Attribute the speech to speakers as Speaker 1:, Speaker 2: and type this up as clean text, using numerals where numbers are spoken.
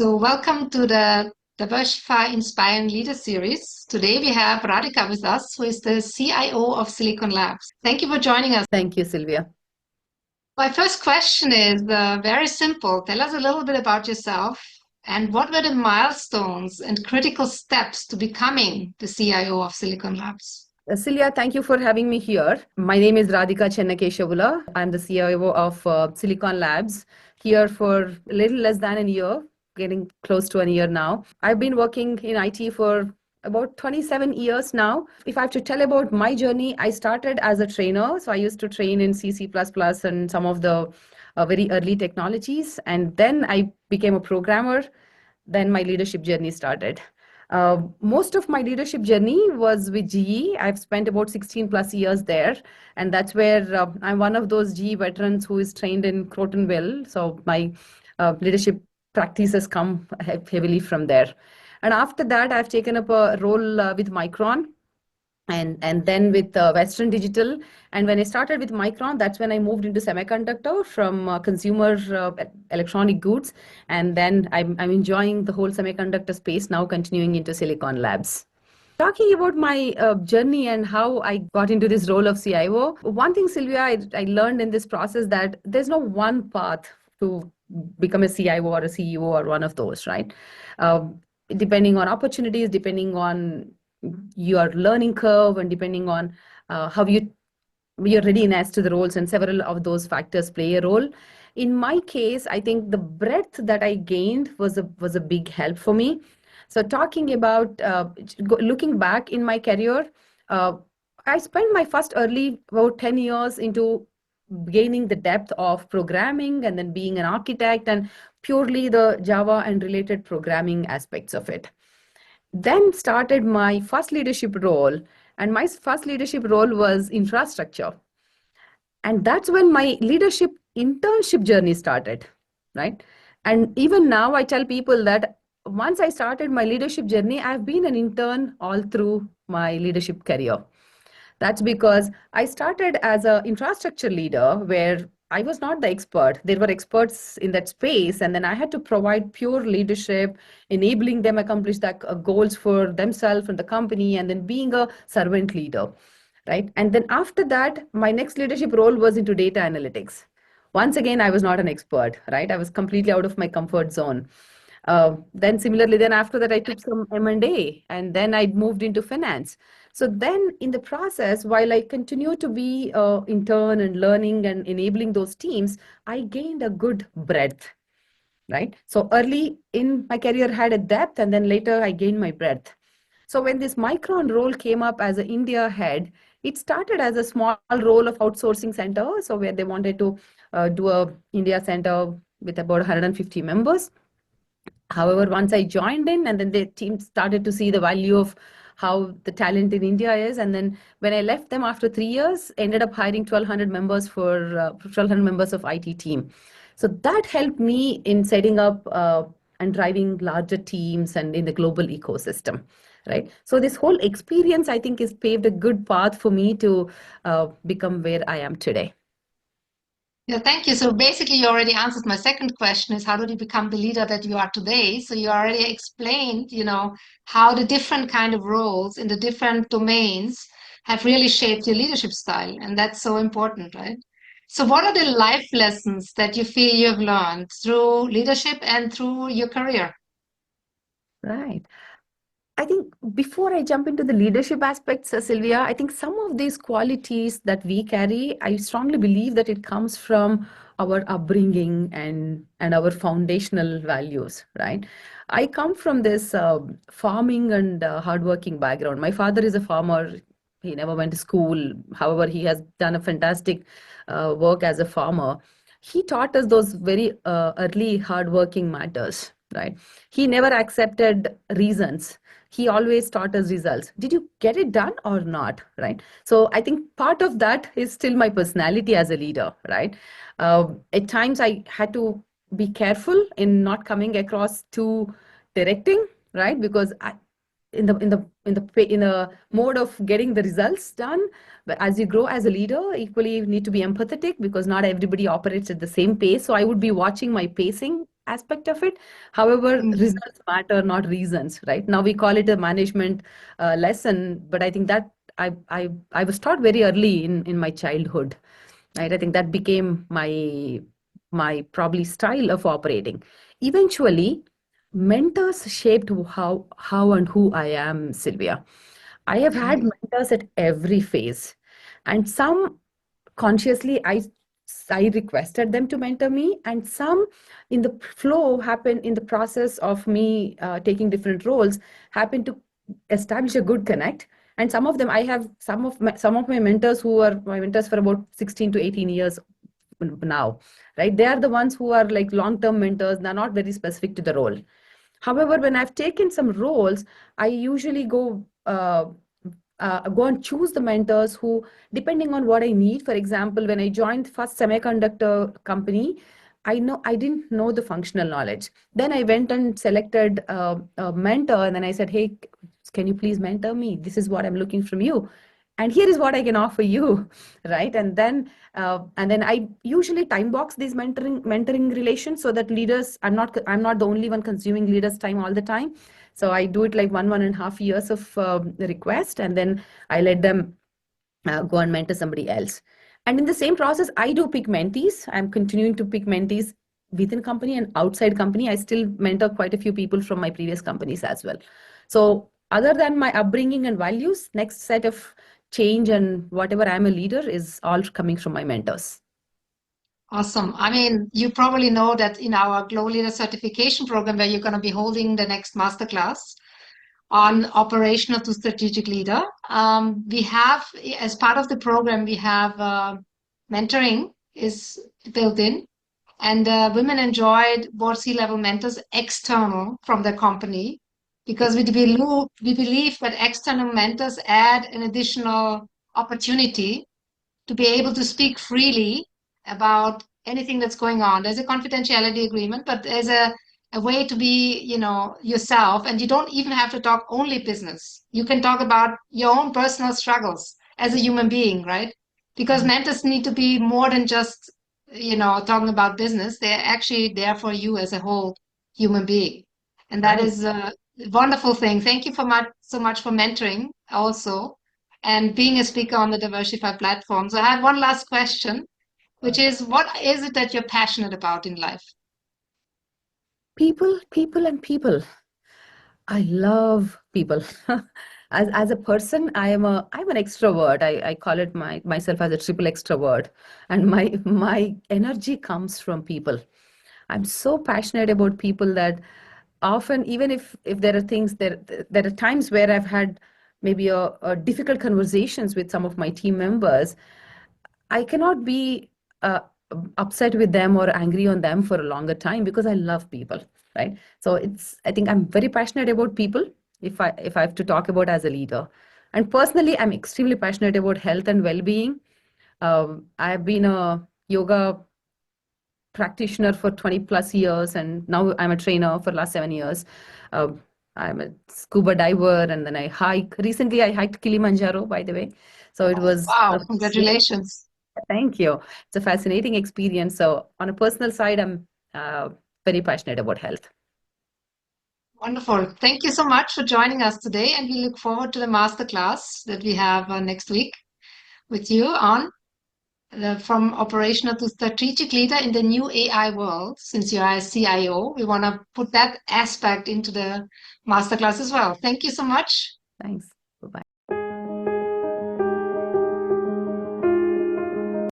Speaker 1: So welcome to the Diversify, Inspire and Leader series. Today we have Radhika with us, who is the CIO of Silicon Labs. Thank you for joining us.
Speaker 2: Thank you, Sylvia.
Speaker 1: My first question is very simple. Tell us a little bit about yourself and what were the milestones and critical steps to becoming the CIO of Silicon Labs?
Speaker 2: Sylvia, thank you for having me here. My name is Radhika Chennakeshavula. I'm the CIO of Silicon Labs, here for a little less than a year, getting close to a year now. I've been working in IT for about 27 years now. If I have to tell about my journey, I started as a trainer. So I used to train in C, C++ and some of the very early technologies. And then I became a programmer. Then my leadership journey started. Most of my leadership journey was with GE. I've spent about 16 plus years there. And that's where I'm one of those GE veterans who is trained in Crotonville. So my leadership practices come heavily from there. And after that, I've taken up a role with Micron and then with Western Digital. And when I started with Micron, that's when I moved into semiconductor from consumer electronic goods. And then I'm enjoying the whole semiconductor space now, continuing into Silicon Labs. Talking about my journey and how I got into this role of CIO, one thing, Sylvia, I learned in this process that there's no one path to become a CIO or a CEO or one of those, right? Depending on opportunities, depending on your learning curve, and depending on how your readiness to the roles, and several of those factors play a role. In my case, I think the breadth that I gained was a big help for me. So talking about looking back in my career, I spent my first early about 10 years into gaining the depth of programming and then being an architect and purely the Java and related programming aspects of it. Then started my first leadership role, and my first leadership role was infrastructure. And that's when my leadership internship journey started, right? And even now I tell people that once I started my leadership journey, I've been an intern all through my leadership career. That's because I started as an infrastructure leader where I was not the expert. There were experts in that space. And then I had to provide pure leadership, enabling them accomplish that goals for themselves and the company, and then being a servant leader, right? And then after that, my next leadership role was into data analytics. Once again, I was not an expert, right? I was completely out of my comfort zone. Then similarly, then after that, I took some M&A, and then I moved into finance. So then in the process, while I continue to be intern and learning and enabling those teams, I gained a good breadth, right? So early in my career had a depth, and then later I gained my breadth. So when this Micron role came up as an India head, it started as a small role of outsourcing center. So where they wanted to do a India center with about 150 members. However, once I joined in, and then the team started to see the value of how the talent in India is. And then when I left them after 3 years, ended up hiring 1,200 members for 1,200 members of IT team. So that helped me in setting up and driving larger teams and in the global ecosystem, right? So this whole experience, I think, is paved a good path for me to become where I am today.
Speaker 1: Yeah, thank you. So basically, you already answered my second question is how did you become the leader that you are today? So you already explained, how the different kind of roles in the different domains have really shaped your leadership style. And that's so important, right? So what are the life lessons that you feel you have learned through leadership and through your career?
Speaker 2: Right. I think before I jump into the leadership aspects, Sylvia, I think some of these qualities that we carry, I strongly believe that it comes from our upbringing and our foundational values, right? I come from this farming and hardworking background. My father is a farmer. He never went to school. However, he has done a fantastic work as a farmer. He taught us those very early hardworking matters, right? He never accepted reasons. He always taught us results. Did you get it done or not, right? So I think part of that is still my personality as a leader, right? At times I had to be careful in not coming across too directing, right? Because in a mode of getting the results done, but as you grow as a leader, equally you need to be empathetic because not everybody operates at the same pace. So I would be watching my pacing aspect of it. However,
Speaker 1: Mm.
Speaker 2: results matter, not reasons, right? Now we call it a management lesson, but I think that I was taught very early in my childhood, right? I think that became my probably style of operating. Eventually, mentors shaped how and who I am, Sylvia. I have had
Speaker 1: Okay.
Speaker 2: mentors at every phase, and some consciously I requested them to mentor me, and some in the flow happened in the process of me taking different roles happened to establish a good connect. And some of them I have some of my mentors who are my mentors for about 16 to 18 years now, right? They are the ones who are like long-term mentors. They're not very specific to the role. However, when I've taken some roles, I usually go and choose the mentors who, depending on what I need. For example, when I joined first semiconductor company, I didn't know the functional knowledge. Then I went and selected a mentor, and then I said, "Hey, can you please mentor me? This is what I'm looking from you, and here is what I can offer you," right? And then I usually time box these mentoring relations so that leaders, I'm not the only one consuming leaders' time all the time. So I do it like 1.5 years of request, and then I let them go and mentor somebody else. And in the same process, I do pick mentees. I'm continuing to pick mentees within company and outside company. I still mentor quite a few people from my previous companies as well. So other than my upbringing and values, next set of change and whatever I'm a leader is all coming from my mentors.
Speaker 1: Awesome. I mean, you probably know that in our Glow Leader certification program, where you're going to be holding the next masterclass on operational to strategic leader, we have, as part of the program, we have mentoring is built in, and women enjoyed board C-level mentors external from the company because we believe that external mentors add an additional opportunity to be able to speak freely about anything that's going on. There's a confidentiality agreement, but there's a way to be, yourself, and you don't even have to talk only business. You can talk about your own personal struggles as a human being, right? Because mentors need to be more than just, talking about business. They're actually there for you as a whole human being. And that
Speaker 2: Right.
Speaker 1: is a wonderful thing. Thank you so much for mentoring also and being a speaker on the Diversify platform. So I have one last question, which is what is it that you're passionate about in life?
Speaker 2: People, people, and people. I love people. As a person, I'm an extrovert. I call it myself as a triple extrovert, and my energy comes from people. I'm so passionate about people that often, even if there are things there are times where I've had maybe a difficult conversations with some of my team members. I cannot be upset with them or angry on them for a longer time because I love people, right? So I think I'm very passionate about people if I have to talk about as a leader. And personally, I'm extremely passionate about health and well-being. I've been a yoga practitioner for 20 plus years, and now I'm a trainer for the last 7 years. Um, I'm a scuba diver, and then I hike. Recently, I hiked Kilimanjaro, by the way. So it
Speaker 1: Oh,
Speaker 2: was
Speaker 1: wow, congratulations.
Speaker 2: thank you. It's a fascinating experience. So on a personal side, I'm uh, very passionate about health.
Speaker 1: Wonderful. Thank you so much for joining us today, and we look forward to the masterclass that we have next week with you on from operational to strategic leader in the new AI world. Since you are a CIO, we want to put that aspect into the masterclass as well. Thank you so much.
Speaker 2: Thanks. Bye-bye.